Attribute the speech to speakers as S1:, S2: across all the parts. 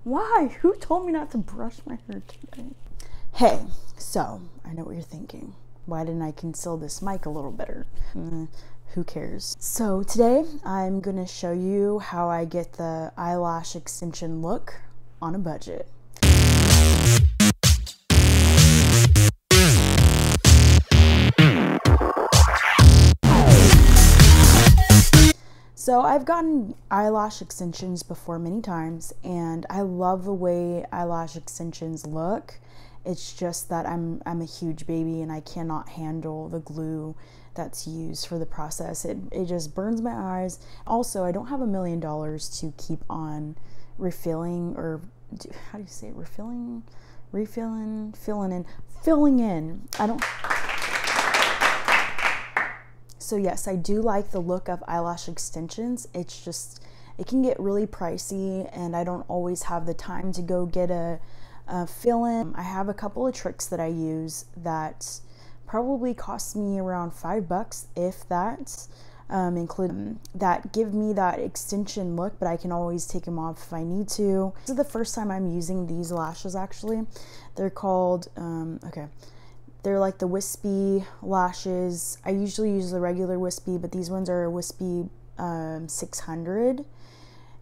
S1: Why? Who told me not to brush my hair today? Hey, so I know what you're thinking. Why didn't I conceal this mic a little better? Who cares? So today I'm gonna show you how I get the eyelash extension look on a budget. So I've gotten eyelash extensions before many times, and I love the way eyelash extensions look. It's just that I'm a huge baby and I cannot handle the glue that's used for the process. It just burns my eyes. Also, I don't have $1 million to keep on refilling, or how do you say it? Refilling, filling in. I don't. So yes, I do like the look of eyelash extensions. It's just, it can get really pricey and I don't always have the time to go get a fill-in. I have a couple of tricks that I use that probably cost me around $5, if that, including that give me that extension look, but I can always take them off if I need to. This is the first time I'm using these lashes actually. They're called, they're like the wispy lashes. I usually use the regular wispy, but these ones are wispy 600.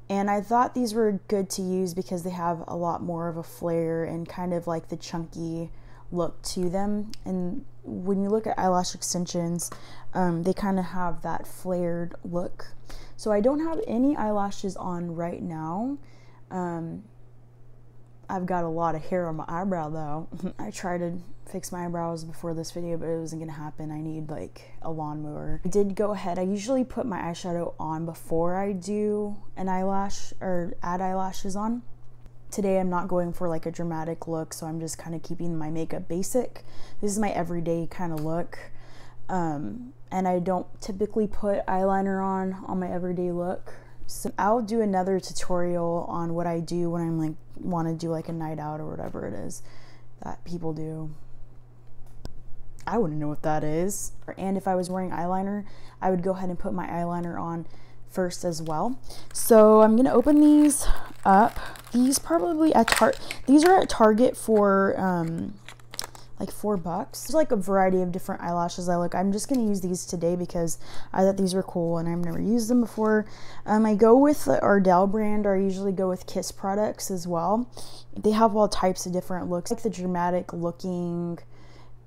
S1: And I thought these were good to use because they have a lot more of a flare and kind of like the chunky look to them. And when you look at eyelash extensions, they kind of have that flared look. So I don't have any eyelashes on right now. I've got a lot of hair on my eyebrow though. I tried to fix my eyebrows before this video, but it wasn't gonna happen. I need like a lawnmower. I did go ahead, I usually put my eyeshadow on before I do an eyelash or add eyelashes on. Today I'm not going for like a dramatic look, so I'm just kind of keeping my makeup basic. This is my everyday kind of look. And I don't typically put eyeliner on my everyday look. So I'll do another tutorial on what I do when I'm like want to do like a night out or whatever it is that people do. I wouldn't know what that is. And if I was wearing eyeliner, I would go ahead and put my eyeliner on first as well. So I'm gonna open these up. These probably at these are at Target for like $4. There's like a variety of different eyelashes I look. I'm just gonna use these today because I thought these were cool and I've never used them before. I go with the Ardell brand, or I usually go with Kiss products as well. They have all types of different looks, like the dramatic looking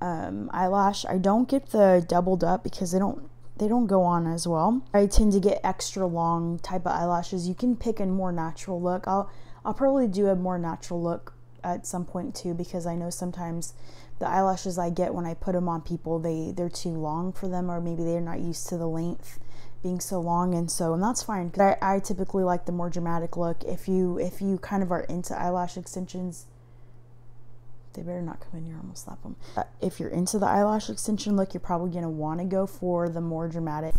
S1: eyelash. I don't get the doubled up because they don't go on as well. I tend to get extra long type of eyelashes. You can pick a more natural look. I'll probably do a more natural look at some point too, because I know sometimes the eyelashes I get when I put them on people, they're too long for them, or maybe they're not used to the length being so long, and that's fine. Because I typically like the more dramatic look. If you kind of are into eyelash extensions, they better not come in here, I'm gonna slap them. If you're into the eyelash extension look, you're probably gonna want to go for the more dramatic.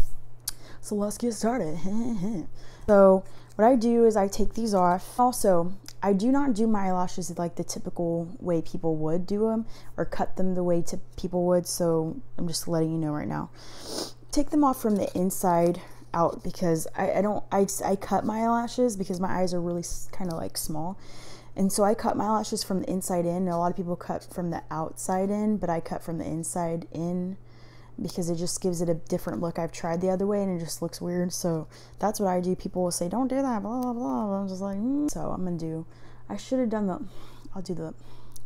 S1: So let's get started. So what I do is I take these off. Also, I do not do my eyelashes like the typical way people would do them, or cut them the way people would. So I'm just letting you know right now. Take them off from the inside out, because I cut my eyelashes because my eyes are really kind of like small. And so I cut my eyelashes from the inside in. A lot of people cut from the outside in, but I cut from the inside in because it just gives it a different look. I've tried the other way and it just looks weird. So that's what I do. People will say, don't do that, blah, blah, blah. I'm just like, So I'm going to do, I should have done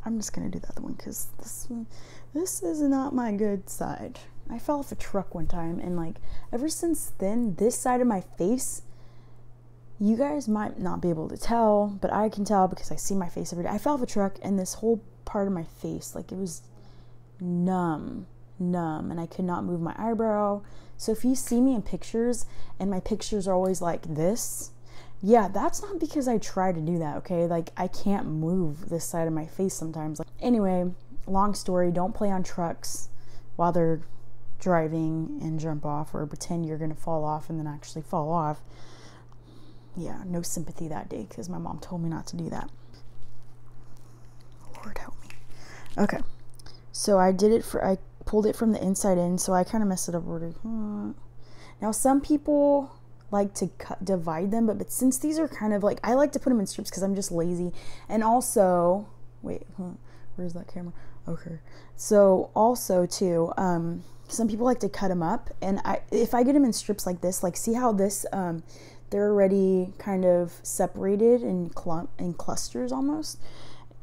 S1: I'm just going to do the other one because this is not my good side. I fell off a truck one time, and like ever since then, this side of my face, you guys might not be able to tell, but I can tell because I see my face every day. I fell off a truck and this whole part of my face, like it was numb, and I could not move my eyebrow. So if you see me in pictures and my pictures are always like this, yeah, that's not because I try to do that, okay? Like I can't move this side of my face sometimes. Anyway, long story, don't play on trucks while they're driving and jump off, or pretend you're gonna fall off and then actually fall off. Yeah, no sympathy that day because my mom told me not to do that. Lord help me. Okay, so I pulled it from the inside in, so I kind of messed it up already. Now some people like to divide them, but since these are kind of like, I like to put them in strips because I'm just lazy. And also, wait, where's that camera? Okay. So also too, some people like to cut them up, and if I get them in strips like this, like see how this, they're already kind of separated in clusters almost.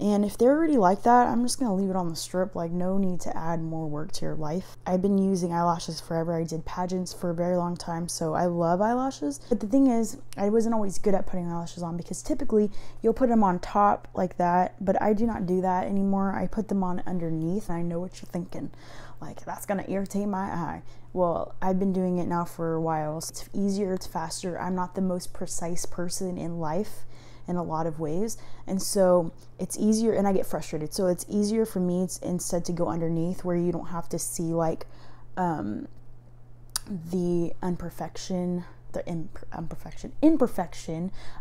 S1: And if they're already like that, I'm just gonna leave it on the strip. Like, no need to add more work to your life. I've been using eyelashes forever. I did pageants for a very long time, so I love eyelashes. But the thing is, I wasn't always good at putting eyelashes on, because typically you'll put them on top like that, but I do not do that anymore. I put them on underneath, and I know what you're thinking. Like, that's gonna irritate my eye. Well, I've been doing it now for a while. So it's easier, it's faster. I'm not the most precise person in life in a lot of ways, and so it's easier, and I get frustrated, so it's easier for me instead to go underneath, where you don't have to see like the imperfection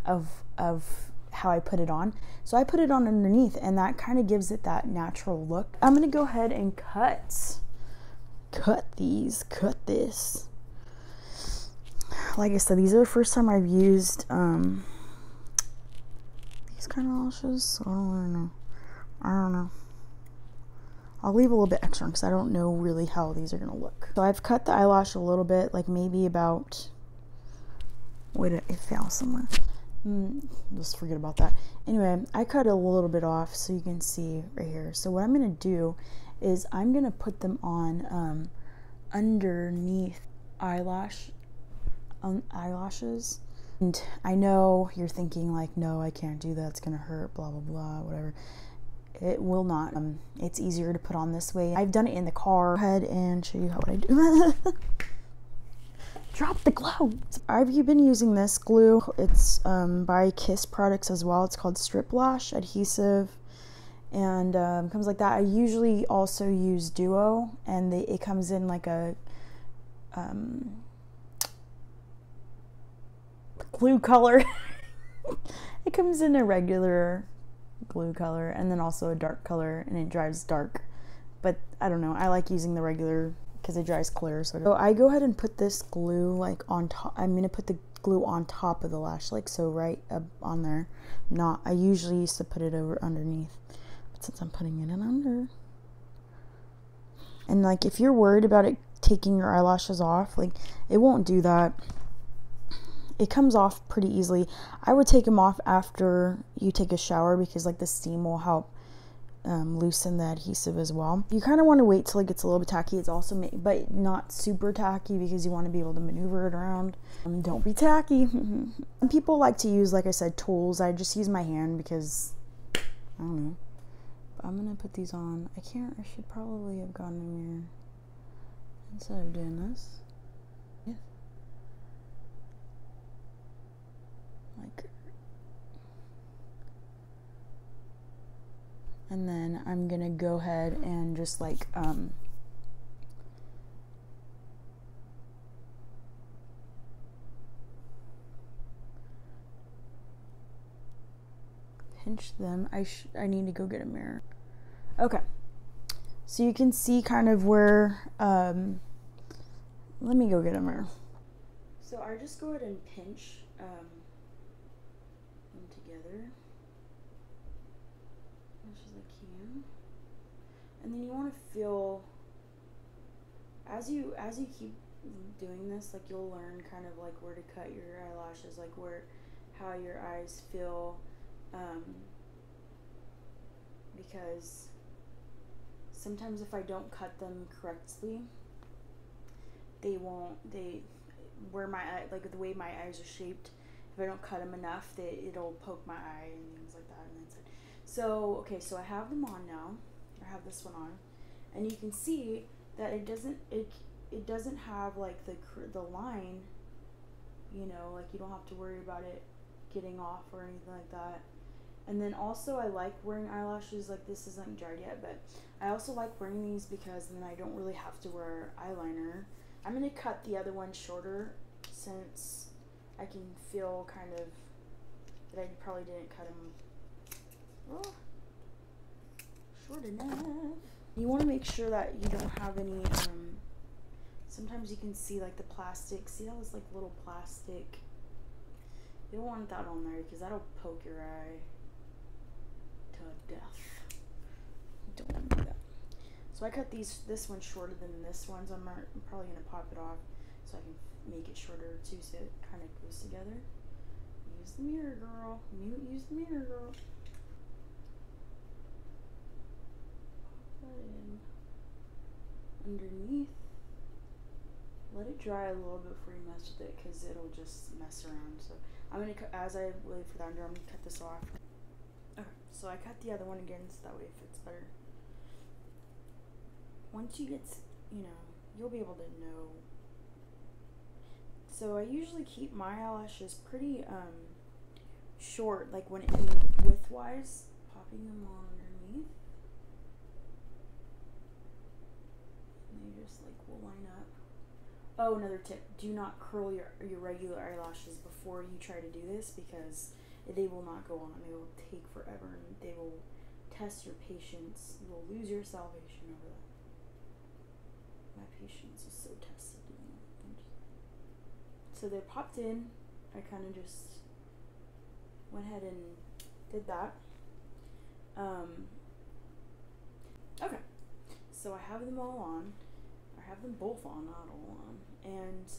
S1: of how I put it on. So I put it on underneath, and that kind of gives it that natural look. I'm gonna go ahead and cut this. Like I said, these are the first time I've used kind of lashes, so I don't know. I'll leave a little bit extra because I don't know really how these are gonna look. So I've cut the eyelash a little bit, like maybe about, wait, it fell somewhere. Just forget about that. Anyway, I cut a little bit off so you can see right here. So what I'm gonna do is I'm gonna put them on underneath eyelashes. And I know you're thinking like, no, I can't do that, it's gonna hurt, blah blah blah, whatever. It will not. It's easier to put on this way. I've done it in the car. Go ahead and show you how I do. Drop the glue. I've been using this glue. It's by Kiss Products as well. It's called Strip Lash Adhesive, and comes like that. I usually also use Duo, and it comes in like a glue color. It comes in a regular glue color and then also a dark color, and it dries dark, but I don't know, I like using the regular because it dries clear. So I go ahead and put this glue like on top. I'm gonna put the glue on top of the lash, like so, right up on there. I usually used to put it over underneath, but since I'm putting it in under, and like if you're worried about it taking your eyelashes off, like it won't do that. It comes off pretty easily. I would take them off after you take a shower, because like the steam will help loosen the adhesive as well. You kind of want to wait till it gets a little bit tacky. It's also but not super tacky, because you want to be able to maneuver it around. Don't be tacky. Some people like to use, like I said, tools. I just use my hand because I don't know. But I'm gonna put these on. I should probably have gotten a mirror instead of doing this. Like, and then I'm gonna go ahead and just like pinch them. I need to go get a mirror. Okay, so you can see kind of where let me go get a mirror. So I just go ahead and pinch them together as much as I can, and then you want to feel, as you keep doing this, like you'll learn kind of like where to cut your eyelashes, like how your eyes feel, because sometimes if I don't cut them correctly, where my eye, like the way my eyes are shaped, if I don't cut them enough, it'll poke my eye and things like that. And that's it. So okay, so I have them on now. I have this one on, and you can see that it doesn't have like the line, you know, like you don't have to worry about it getting off or anything like that. And then also I like wearing eyelashes, like this isn't dried yet, but I also like wearing these because then I don't really have to wear eyeliner. I'm going to cut the other one shorter, since I can feel kind of that I probably didn't cut them short enough. You want to make sure that you don't have any Sometimes you can see like the plastic. See all this like little plastic? You don't want that on there because that'll poke your eye to death. You don't want to do that. So I cut this one shorter than this one, so I'm probably gonna pop it off so I can make it shorter too, so it kind of goes together. Use the mirror, girl. Use the mirror, girl. Put that in underneath. Let it dry a little bit before you mess with it, because it'll just mess around. So I'm gonna cut, as I wait for the under, I'm gonna cut this off. Okay, so I cut the other one again, so that way it fits better. Once you get, you know, you'll be able to know. So I usually keep my eyelashes pretty short, like when width-wise, popping them on underneath. And they just like will line up. Oh, another tip, do not curl your regular eyelashes before you try to do this, because they will not go on. They will take forever, and they will test your patience. You will lose your salvation over that. My patience is so tested. So they're popped in. I kind of just went ahead and did that. Okay, so I have them all on. I have them both on, not all on. And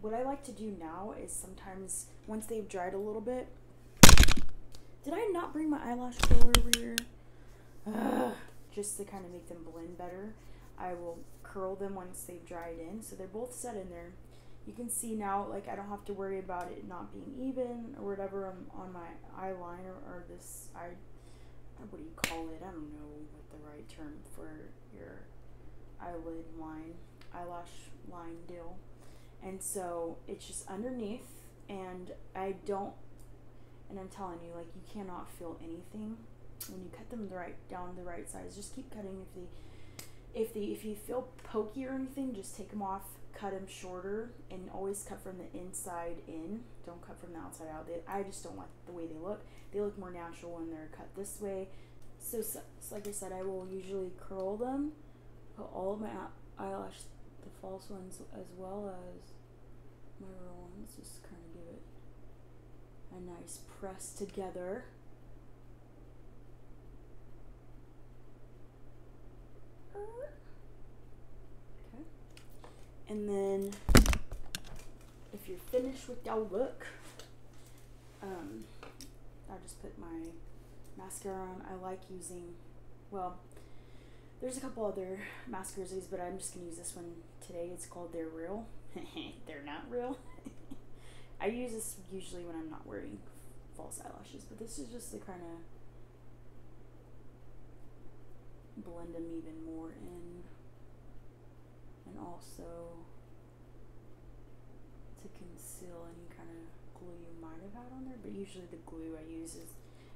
S1: what I like to do now is sometimes, once they've dried a little bit, did I not bring my eyelash curler over here? Just to kind of make them blend better. I will curl them once they've dried in, so they're both set in there. You can see now, like, I don't have to worry about it not being even or whatever on my eyeliner or this what do you call it? I don't know what the right term for your eyelid line, eyelash line deal. And so it's just underneath, and I'm telling you, like, you cannot feel anything when you cut them down the right size. Just keep cutting. If you feel pokey or anything, just take them off, cut them shorter, and always cut from the inside in. Don't cut from the outside out. I just don't like the way they look. They look more natural when they're cut this way. So like I said, I will usually curl them, put all of my eyelash, the false ones as well as my real ones, just kind of give it a nice press together. Okay, and then if you're finished with your look, I just put my mascara on. I like using, well, there's a couple other mascaras, but I'm just gonna use this one today. It's called They're Real. They're not real. I use this usually when I'm not wearing false eyelashes, but this is just to kind of blend them even more in, and also to conceal any kind of glue you might have had on there, but usually the glue I use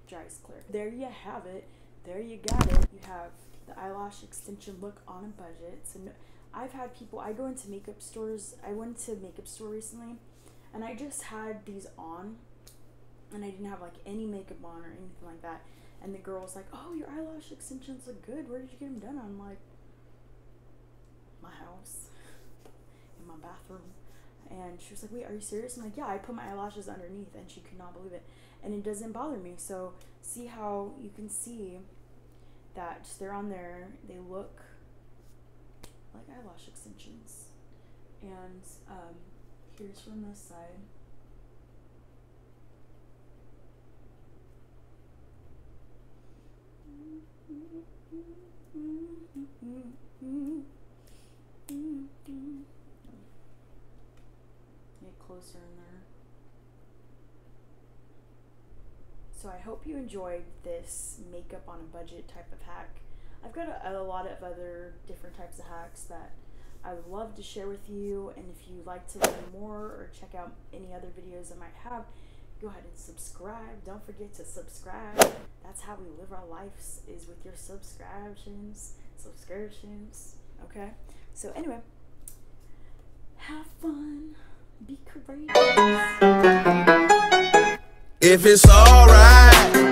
S1: dries clear. There you have it. There you got it. You have the eyelash extension look on a budget. So I've had people, I go into makeup stores. I went to a makeup store recently, and I just had these on, and I didn't have like any makeup on or anything like that. And the girl was like, "Oh, your eyelash extensions look good. Where did you get them done?" I'm like, "My house, in my bathroom." And she was like, "Wait, are you serious?" I'm like, "Yeah, I put my eyelashes underneath," and she could not believe it. And it doesn't bother me. So see how you can see that they're on there. They look like eyelash extensions. And here's from this side. Get closer in there. So I hope you enjoyed this makeup on a budget type of hack. I've got a lot of other different types of hacks that I would love to share with you, and if you'd like to learn more or check out any other videos I might have, go ahead and subscribe. Don't forget to subscribe. That's how we live our lives, is with your subscriptions. Okay? So anyway, have fun. Be courageous.
S2: If it's alright.